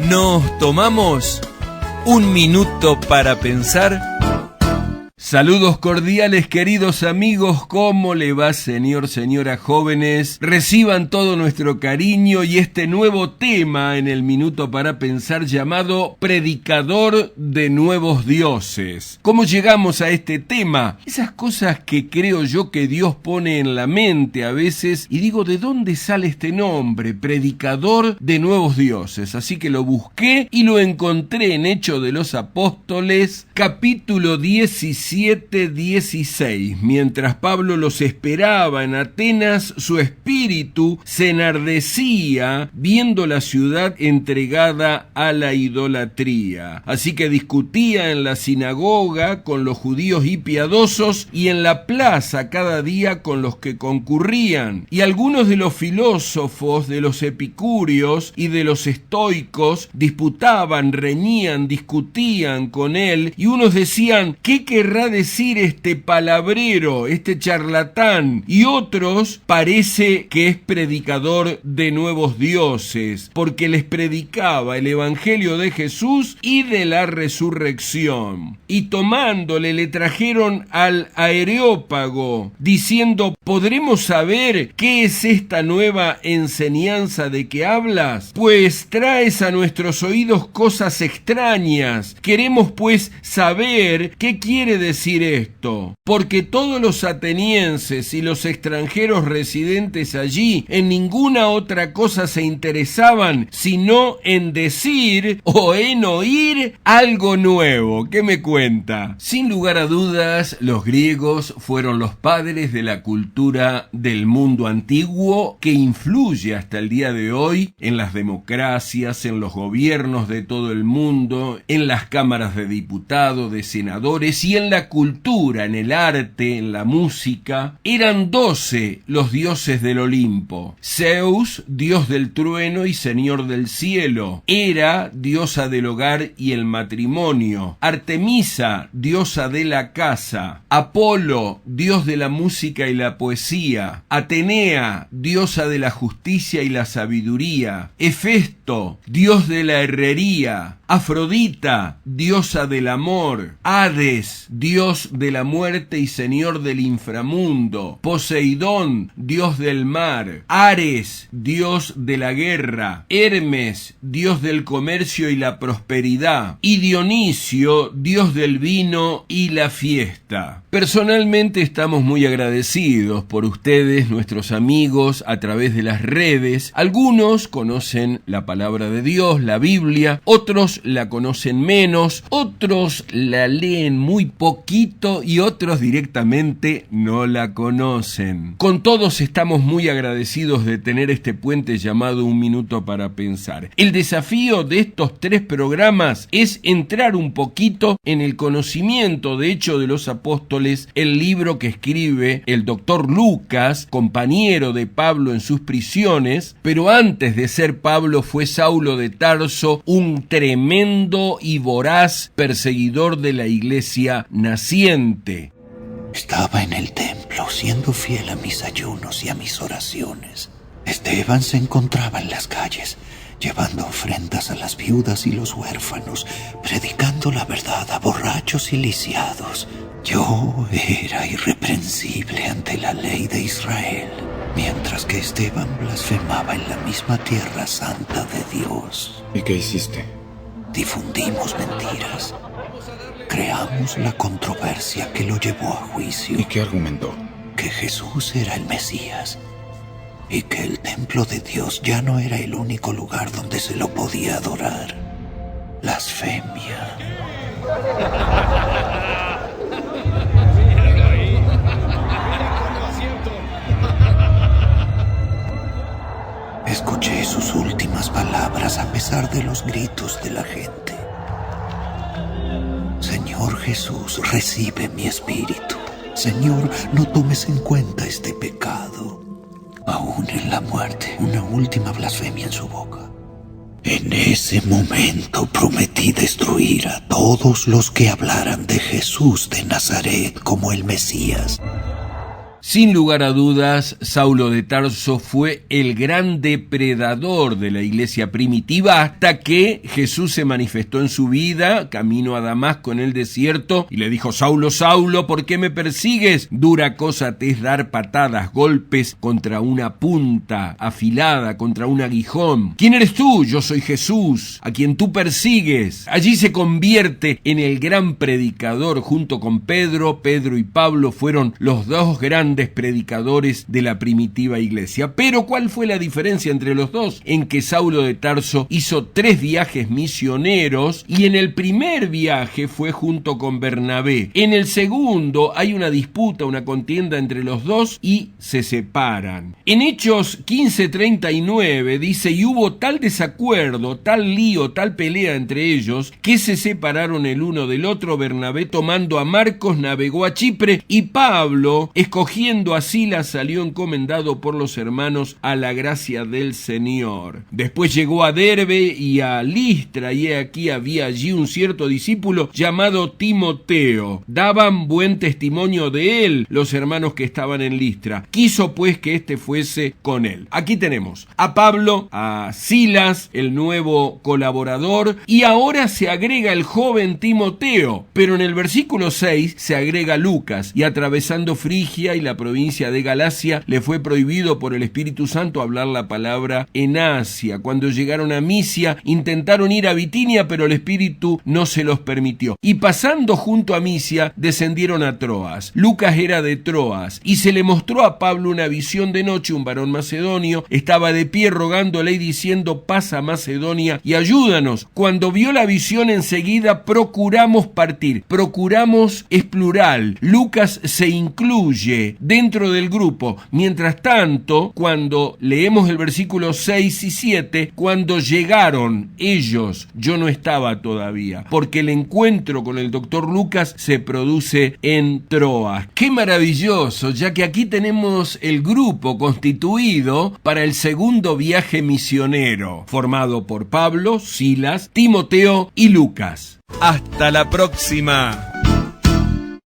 Nos tomamos un minuto para pensar. Saludos cordiales, queridos amigos, ¿cómo le va, señor, señora, jóvenes? Reciban todo nuestro cariño y este nuevo tema en el Minuto para Pensar llamado Predicador de Nuevos Dioses. ¿Cómo llegamos a este tema? Esas cosas que creo yo que Dios pone en la mente a veces y digo, ¿de dónde sale este nombre? Predicador de Nuevos Dioses. Así que lo busqué y lo encontré en Hechos de los Apóstoles, capítulo 16. 7:16. Mientras Pablo los esperaba en Atenas, su espíritu se enardecía viendo la ciudad entregada a la idolatría. Así que discutía en la sinagoga con los judíos y piadosos y en la plaza cada día con los que concurrían. Y algunos de los filósofos, de los epicúreos y de los estoicos disputaban, reñían, discutían con él, y unos decían: ¿qué querrá decir este palabrero, este charlatán? Y otros parece que es predicador de nuevos dioses, porque les predicaba el evangelio de Jesús y de la resurrección. Y tomándole le trajeron al Areópago, diciendo: ¿podremos saber qué es esta nueva enseñanza de que hablas? Pues traes a nuestros oídos cosas extrañas. Queremos pues saber qué quiere decir esto, porque todos los atenienses y los extranjeros residentes allí en ninguna otra cosa se interesaban sino en decir o en oír algo nuevo. ¿Qué me cuenta? Sin lugar a dudas, los griegos fueron los padres de la cultura del mundo antiguo, que influye hasta el día de hoy en las democracias, en los gobiernos de todo el mundo, en las cámaras de diputados, de senadores y en la cultura, en el arte, en la música. Eran 12 los dioses del Olimpo: Zeus, dios del trueno y señor del cielo; Hera, diosa del hogar y el matrimonio; Artemisa, diosa de la casa; Apolo, dios de la música y la poesía; Atenea, diosa de la justicia y la sabiduría; Hefesto, dios de la herrería; Afrodita, diosa del amor; Hades, dios de la muerte y señor del inframundo; Poseidón, dios del mar; Ares, dios de la guerra; Hermes, dios del comercio y la prosperidad; y Dionisio, dios del vino y la fiesta. Personalmente estamos muy agradecidos por ustedes, nuestros amigos, a través de las redes. Algunos conocen la palabra de Dios, la Biblia; otros la conocen menos; otros la leen muy poquito y otros directamente no la conocen. Con todos estamos muy agradecidos de tener este puente llamado Un Minuto para Pensar. El desafío de estos 3 programas es entrar un poquito en el conocimiento de Hechos de los Apóstoles, el libro que escribe el doctor Lucas, compañero de Pablo en sus prisiones, pero antes de ser Pablo fue Saulo de Tarso, un tremendo y voraz perseguidor de la iglesia naciente. Estaba en el templo, siendo fiel a mis ayunos y a mis oraciones. Esteban se encontraba en las calles, llevando ofrendas a las viudas y los huérfanos, predicando la verdad a borrachos y lisiados. Yo era irreprensible ante la ley de Israel, mientras que Esteban blasfemaba en la misma tierra santa de Dios. ¿Y qué hiciste? Difundimos mentiras. Creamos la controversia que lo llevó a juicio. ¿Y qué argumentó? Que Jesús era el Mesías y que el templo de Dios ya no era el único lugar donde se lo podía adorar. Blasfemia. Escuché sus últimas palabras a pesar de los gritos de la gente. Señor Jesús, recibe mi espíritu. Señor, no tomes en cuenta este pecado. Aún en la muerte, una última blasfemia en su boca. En ese momento prometí destruir a todos los que hablaran de Jesús de Nazaret como el Mesías. Sin lugar a dudas, Saulo de Tarso fue el gran depredador de la iglesia primitiva hasta que Jesús se manifestó en su vida, camino a Damasco en el desierto, y le dijo: Saulo, Saulo, ¿por qué me persigues? Dura cosa te es dar patadas, golpes contra una punta afilada, contra un aguijón. ¿Quién eres tú? Yo soy Jesús, a quien tú persigues. Allí se convierte en el gran predicador junto con Pedro. Pedro y Pablo fueron los dos grandes predicadores de la primitiva iglesia. Pero ¿cuál fue la diferencia entre los dos? En que Saulo de Tarso hizo 3 viajes misioneros y en el primer viaje fue junto con Bernabé. En el segundo hay una disputa, una contienda entre los dos y se separan. En Hechos 15:39 dice: y hubo tal desacuerdo, tal lío, tal pelea entre ellos, que se separaron el uno del otro. Bernabé, tomando a Marcos, navegó a Chipre, y Pablo, escogiendo a Silas, salió encomendado por los hermanos a la gracia del Señor. Después llegó a Derbe y a Listra, y aquí había allí un cierto discípulo llamado Timoteo. Daban buen testimonio de él los hermanos que estaban en Listra. Quiso pues que éste fuese con él. Aquí tenemos a Pablo, a Silas, el nuevo colaborador, y ahora se agrega el joven Timoteo. Pero en el versículo 6 se agrega Lucas, y atravesando Frigia y la provincia de Galacia, le fue prohibido por el Espíritu Santo hablar la palabra en Asia. Cuando llegaron a Misia, intentaron ir a Bitinia, pero el Espíritu no se los permitió. Y pasando junto a Misia, descendieron a Troas. Lucas era de Troas, y se le mostró a Pablo una visión de noche. Un varón macedonio estaba de pie rogándole y diciendo: pasa a Macedonia y ayúdanos. Cuando vio la visión, enseguida procuramos partir. Procuramos es plural. Lucas se incluye dentro del grupo. Mientras tanto, cuando leemos el versículo 6 y 7, cuando llegaron ellos, yo no estaba todavía, porque el encuentro con el doctor Lucas se produce en Troas. ¡Qué maravilloso! Ya que aquí tenemos el grupo constituido para el segundo viaje misionero, formado por Pablo, Silas, Timoteo y Lucas. ¡Hasta la próxima!